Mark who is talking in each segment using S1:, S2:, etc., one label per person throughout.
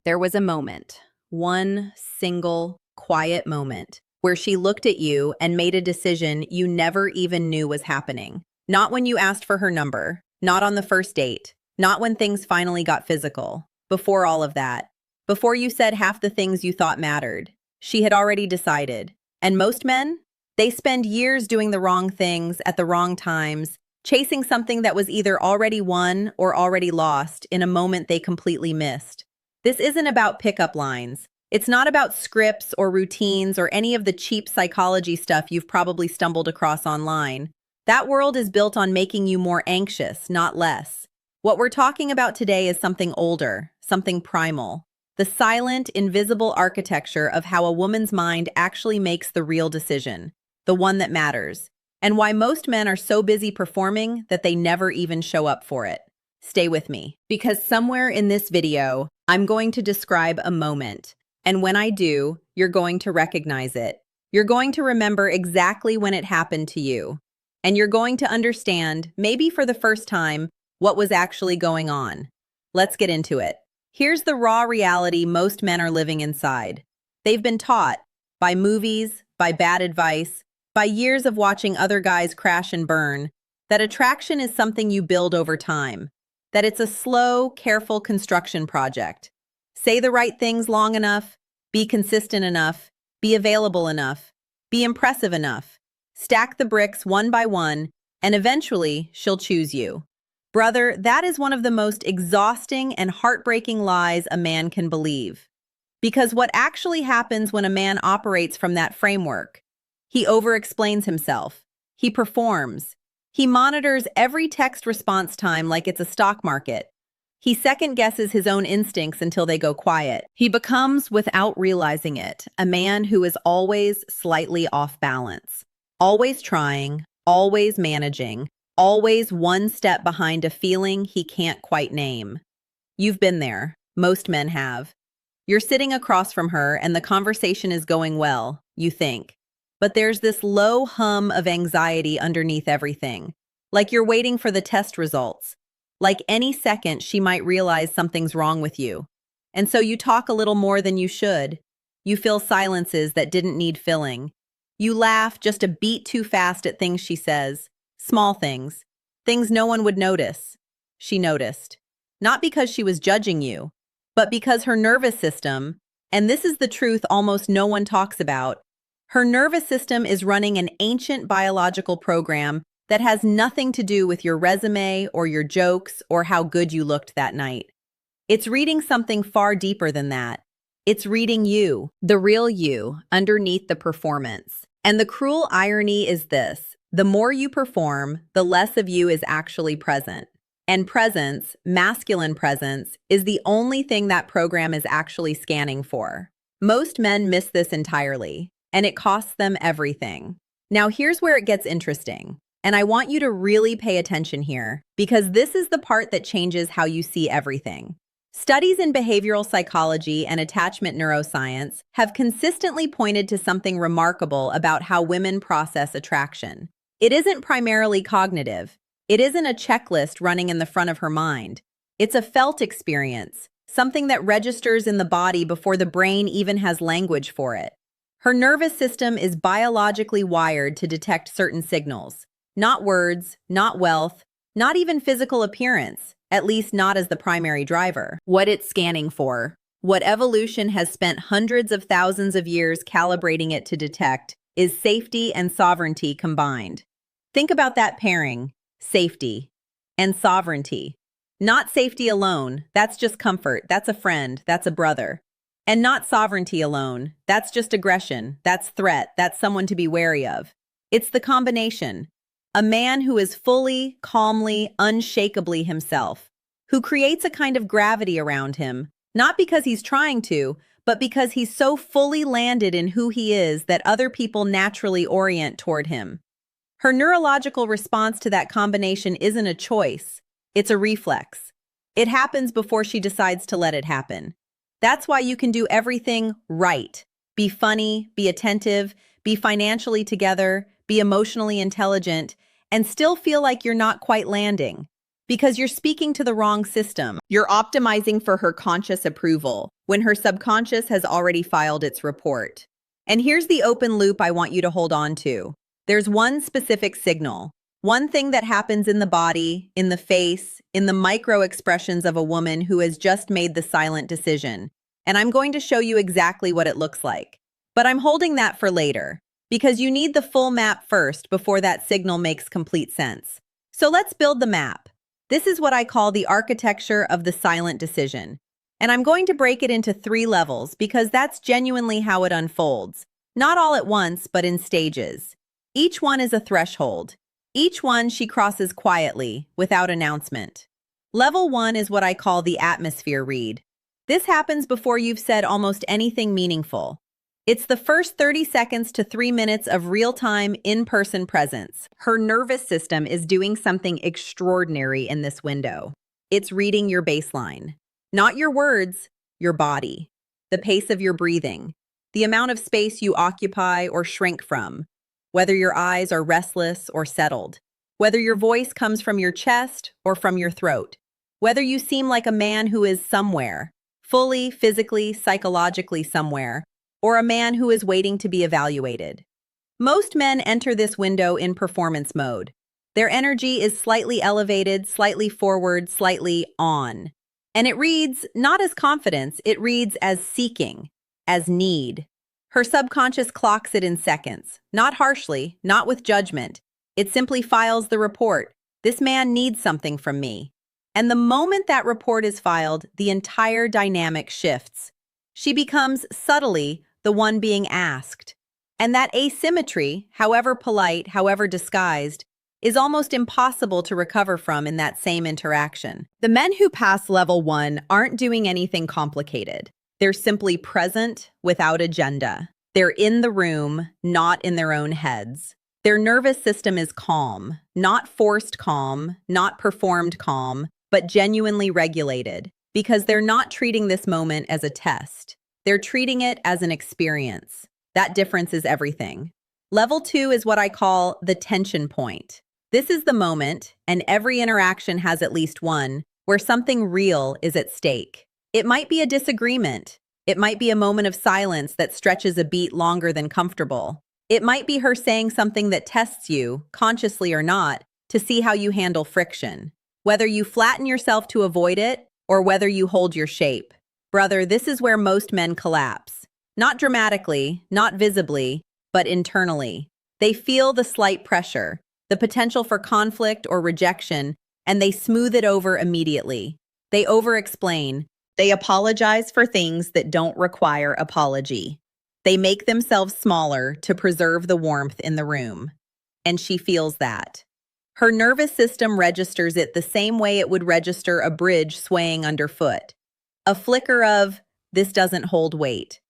S1: There was a moment, one single, quiet moment, where she looked at you and made a decision you never even knew was happening. Not when you asked for her number, not on the first date, not when things finally got physical. Before all of that, before you said half the things you thought mattered, she had already decided. And most men? They spend years doing the wrong things at the wrong times, chasing something that was either already won or already lost in a moment they completely missed. This isn't about pickup lines. It's not about scripts or routines or any of the cheap psychology stuff you've probably stumbled across online. That world is built on making you more anxious, not less. What we're talking about today is something older, something primal. The silent, invisible architecture of how a woman's mind actually makes the real decision, the one that matters, and why most men are so busy performing that they never even show up for it. Stay with me, because somewhere in this video, I'm going to describe a moment, and when I do, you're going to recognize it. You're going to remember exactly when it happened to you, and you're going to understand, maybe for the first time, what was actually going on. Let's get into it. Here's the raw reality most men are living inside. They've been taught, by movies, by bad advice, by years of watching other guys crash and burn, that attraction is something you build over time, that it's a slow, careful construction project. Say the right things long enough, be consistent enough, be available enough, be impressive enough, stack the bricks one by one, and eventually she'll choose you. Brother, that is one of the most exhausting and heartbreaking lies a man can believe. Because what actually happens when a man operates from that framework? He over-explains himself. He performs. He monitors every text response time like it's a stock market. He second-guesses his own instincts until they go quiet. He becomes, without realizing it, a man who is always slightly off balance. Always trying, always managing, always one step behind a feeling he can't quite name. You've been there. Most men have. You're sitting across from her and the conversation is going well, you think. But there's this low hum of anxiety underneath everything. Like you're waiting for the test results. Like any second she might realize something's wrong with you. And so you talk a little more than you should. You fill silences that didn't need filling. You laugh just a beat too fast at things she says. Small things. Things no one would notice. She noticed. Not because she was judging you, but because her nervous system, and this is the truth almost no one talks about, her nervous system is running an ancient biological program that has nothing to do with your resume or your jokes or how good you looked that night. It's reading something far deeper than that. It's reading you, the real you, underneath the performance. And the cruel irony is this. The more you perform, the less of you is actually present. And presence, masculine presence, is the only thing that program is actually scanning for. Most men miss this entirely, and it costs them everything. Now here's where it gets interesting, and I want you to really pay attention here, because this is the part that changes how you see everything. Studies in behavioral psychology and attachment neuroscience have consistently pointed to something remarkable about how women process attraction. It isn't primarily cognitive. It isn't a checklist running in the front of her mind. It's a felt experience, something that registers in the body before the brain even has language for it. Her nervous system is biologically wired to detect certain signals. Not words, not wealth, not even physical appearance, at least not as the primary driver. What it's scanning for, what evolution has spent hundreds of thousands of years calibrating it to detect, is safety and sovereignty combined. Think about that pairing, safety and sovereignty. Not safety alone, that's just comfort, that's a friend, that's a brother. And not sovereignty alone, that's just aggression, that's threat, that's someone to be wary of. It's the combination. A man who is fully, calmly, unshakably himself, who creates a kind of gravity around him, not because he's trying to, but because he's so fully landed in who he is that other people naturally orient toward him. Her neurological response to that combination isn't a choice, it's a reflex. It happens before she decides to let it happen. That's why you can do everything right. Be funny, be attentive, be financially together, be emotionally intelligent, and still feel like you're not quite landing. Because you're speaking to the wrong system. You're optimizing for her conscious approval, when her subconscious has already filed its report. And here's the open loop I want you to hold on to. There's one specific signal, one thing that happens in the body, in the face, in the micro expressions of a woman who has just made the silent decision. And I'm going to show you exactly what it looks like. But I'm holding that for later, because you need the full map first before that signal makes complete sense. So let's build the map. This is what I call the architecture of the silent decision. And I'm going to break it into 3 levels because that's genuinely how it unfolds. Not all at once, but in stages. Each one is a threshold. Each one she crosses quietly, without announcement. Level 1 is what I call the atmosphere read. This happens before you've said almost anything meaningful. It's the first 30 seconds to 3 minutes of real-time, in-person presence. Her nervous system is doing something extraordinary in this window. It's reading your baseline. Not your words, your body. The pace of your breathing. The amount of space you occupy or shrink from. Whether your eyes are restless or settled. Whether your voice comes from your chest or from your throat. Whether you seem like a man who is somewhere, fully, physically, psychologically somewhere, or a man who is waiting to be evaluated. Most men enter this window in performance mode. Their energy is slightly elevated, slightly forward, slightly on. And it reads not as confidence, it reads as seeking, as need. Her subconscious clocks it in seconds, not harshly, not with judgment. It simply files the report. This man needs something from me. And the moment that report is filed, the entire dynamic shifts. She becomes subtly the one being asked. And that asymmetry, however polite, however disguised, is almost impossible to recover from in that same interaction. The men who pass level 1 aren't doing anything complicated. They're simply present without agenda. They're in the room, not in their own heads. Their nervous system is calm, not forced calm, not performed calm, but genuinely regulated, because they're not treating this moment as a test. They're treating it as an experience. That difference is everything. Level 2 is what I call the tension point. This is the moment, and every interaction has at least one, where something real is at stake. It might be a disagreement. It might be a moment of silence that stretches a beat longer than comfortable. It might be her saying something that tests you, consciously or not, to see how you handle friction. Whether you flatten yourself to avoid it, or whether you hold your shape. Brother, this is where most men collapse. Not dramatically, not visibly, but internally. They feel the slight pressure, the potential for conflict or rejection, and they smooth it over immediately. They over-explain. They apologize for things that don't require apology. They make themselves smaller to preserve the warmth in the room. And she feels that. Her nervous system registers it the same way it would register a bridge swaying underfoot. A flicker of, this doesn't hold weight.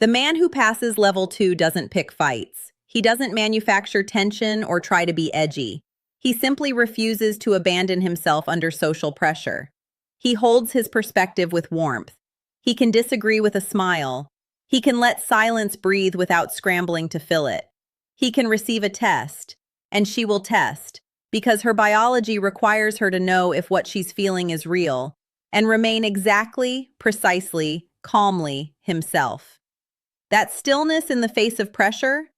S1: The man who passes level 2 doesn't pick fights. He doesn't manufacture tension or try to be edgy. He simply refuses to abandon himself under social pressure. He holds his perspective with warmth. He can disagree with a smile. He can let silence breathe without scrambling to fill it. He can receive a test, and she will test, because her biology requires her to know if what she's feeling is real, and remain exactly, precisely, calmly himself. That stillness in the face of pressure,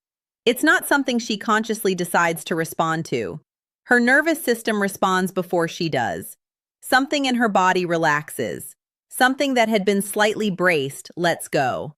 S1: it's not something she consciously decides to respond to. Her nervous system responds before she does. Something in her body relaxes. Something that had been slightly braced lets go.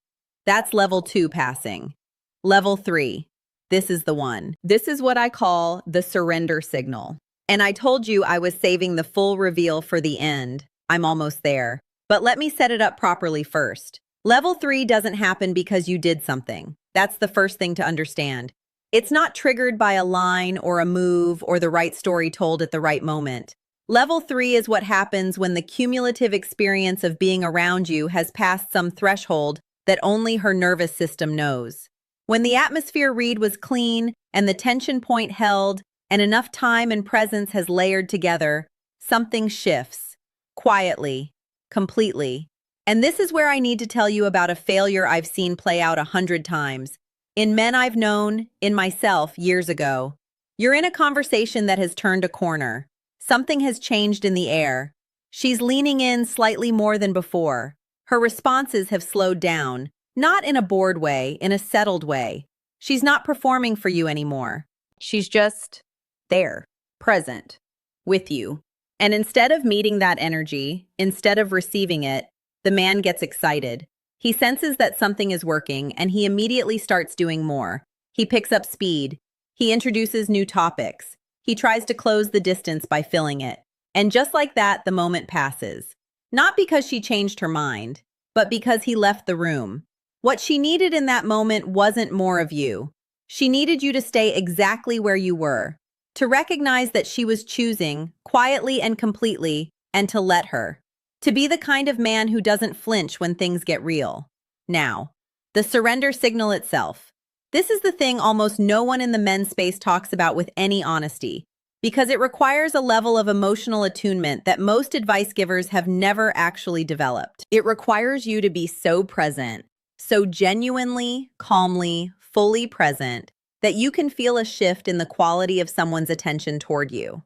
S1: That's level 2 passing. Level 3. This is the one. This is what I call the surrender signal. And I told you I was saving the full reveal for the end. I'm almost there. But let me set it up properly first. Level 3 doesn't happen because you did something. That's the first thing to understand. It's not triggered by a line or a move or the right story told at the right moment. Level 3 is what happens when the cumulative experience of being around you has passed some threshold that only her nervous system knows. When the atmosphere read was clean and the tension point held and enough time and presence has layered together, something shifts. Quietly. Completely. And this is where I need to tell you about a failure I've seen play out 100 times. In men I've known, in myself, years ago. You're in a conversation that has turned a corner. Something has changed in the air. She's leaning in slightly more than before. Her responses have slowed down, not in a bored way, in a settled way. She's not performing for you anymore. She's just there, present, with you. And instead of meeting that energy, instead of receiving it, the man gets excited. He senses that something is working, and he immediately starts doing more. He picks up speed. He introduces new topics. He tries to close the distance by filling it. And just like that, the moment passes. Not because she changed her mind, but because he left the room. What she needed in that moment wasn't more of you. She needed you to stay exactly where you were, to recognize that she was choosing, quietly and completely, and to let her. To be the kind of man who doesn't flinch when things get real. Now, the surrender signal itself. This is the thing almost no one in the men's space talks about with any honesty, because it requires a level of emotional attunement that most advice givers have never actually developed. It requires you to be so present, so genuinely, calmly, fully present, that you can feel a shift in the quality of someone's attention toward you.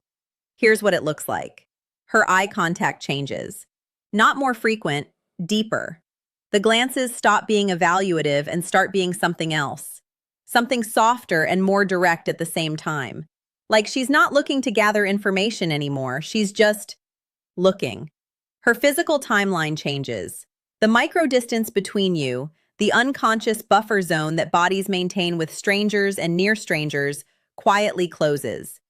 S1: Here's what it looks like. Her eye contact changes. Not more frequent, deeper. The glances stop being evaluative and start being something else. Something softer and more direct at the same time. Like she's not looking to gather information anymore, she's just looking. Her physical timeline changes. The micro-distance between you, the unconscious buffer zone that bodies maintain with strangers and near strangers, quietly closes.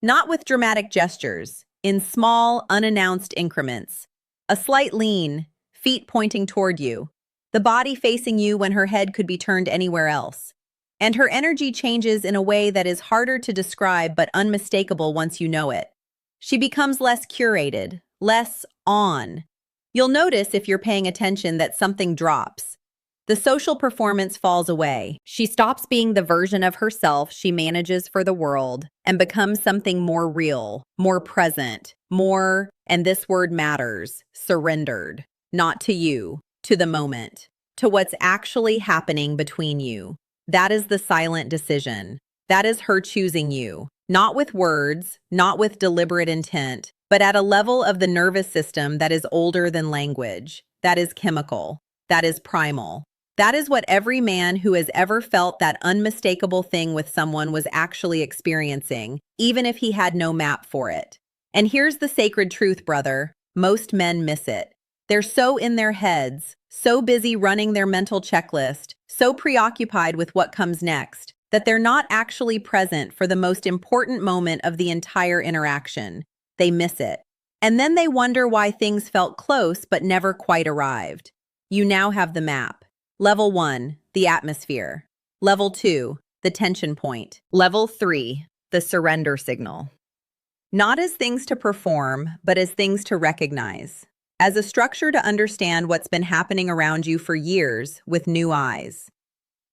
S1: Not with dramatic gestures, in small, unannounced increments. A slight lean, feet pointing toward you. The body facing you when her head could be turned anywhere else. And her energy changes in a way that is harder to describe but unmistakable once you know it. She becomes less curated, less on. You'll notice if you're paying attention that something drops. The social performance falls away. She stops being the version of herself she manages for the world and becomes something more real, more present, more, and this word matters, surrendered. Not to you, to the moment, to what's actually happening between you. That is the silent decision. That is her choosing you, not with words, not with deliberate intent, but at a level of the nervous system that is older than language, that is chemical, that is primal. That is what every man who has ever felt that unmistakable thing with someone was actually experiencing, even if he had no map for it. And here's the sacred truth, brother. Most men miss it. They're so in their heads, so busy running their mental checklist, so preoccupied with what comes next, that they're not actually present for the most important moment of the entire interaction. They miss it. And then they wonder why things felt close but never quite arrived. You now have the map. Level 1, the atmosphere. Level 2, the tension point. Level 3, the surrender signal. Not as things to perform, but as things to recognize. As a structure to understand what's been happening around you for years with new eyes.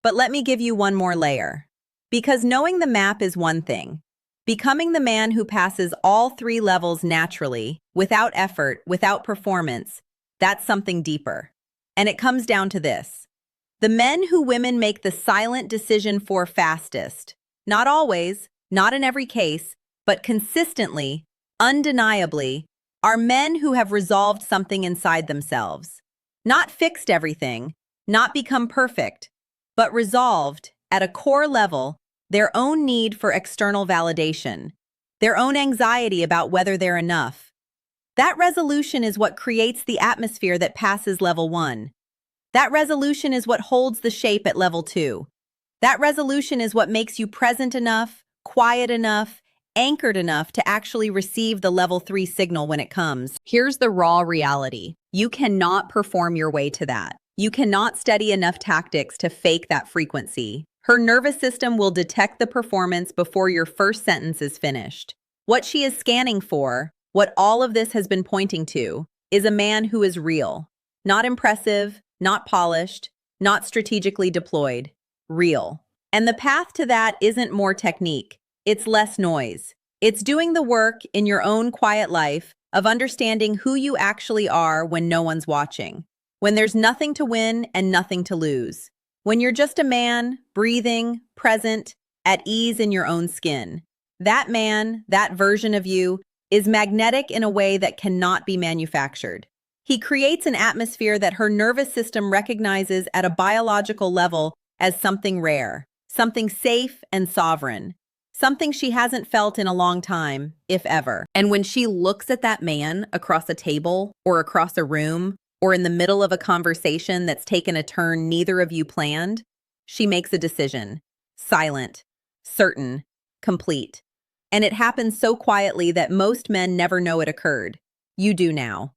S1: But let me give you one more layer. Because knowing the map is one thing. Becoming the man who passes all 3 levels naturally, without effort, without performance, that's something deeper. And it comes down to this. The men who women make the silent decision for fastest, not always, not in every case, but consistently, undeniably, are men who have resolved something inside themselves. Not fixed everything, not become perfect, but resolved, at a core level, their own need for external validation, their own anxiety about whether they're enough. That resolution is what creates the atmosphere that passes level 1. That resolution is what holds the shape at level 2. That resolution is what makes you present enough, quiet enough, anchored enough to actually receive the level 3 signal when it comes. Here's the raw reality. You cannot perform your way to that. You cannot study enough tactics to fake that frequency. Her nervous system will detect the performance before your first sentence is finished. What she is scanning for, what all of this has been pointing to, is a man who is real. Not impressive, not polished, not strategically deployed. Real. And the path to that isn't more technique. It's less noise. It's doing the work in your own quiet life of understanding who you actually are when no one's watching. When there's nothing to win and nothing to lose. When you're just a man, breathing, present, at ease in your own skin. That man, that version of you, is magnetic in a way that cannot be manufactured. He creates an atmosphere that her nervous system recognizes at a biological level as something rare, something safe and sovereign, something she hasn't felt in a long time, if ever. And when she looks at that man across a table or across a room or in the middle of a conversation that's taken a turn neither of you planned, she makes a decision. Silent, certain, complete. And it happens so quietly that most men never know it occurred. You do now.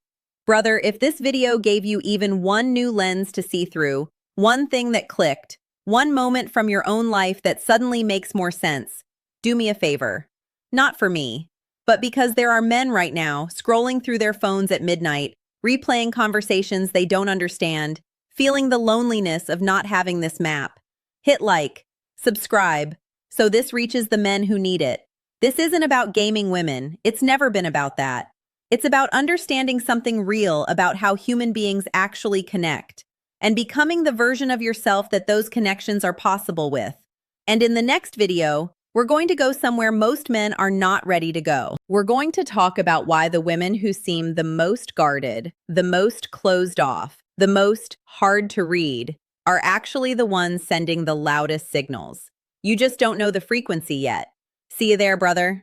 S1: Brother, if this video gave you even one new lens to see through, one thing that clicked, one moment from your own life that suddenly makes more sense, do me a favor. Not for me, but because there are men right now scrolling through their phones at midnight, replaying conversations they don't understand, feeling the loneliness of not having this map. Hit like, subscribe, so this reaches the men who need it. This isn't about gaming women. It's never been about that. It's about understanding something real about how human beings actually connect and becoming the version of yourself that those connections are possible with. And in the next video, we're going to go somewhere most men are not ready to go. We're going to talk about why the women who seem the most guarded, the most closed off, the most hard to read, are actually the ones sending the loudest signals. You just don't know the frequency yet. See you there, brother.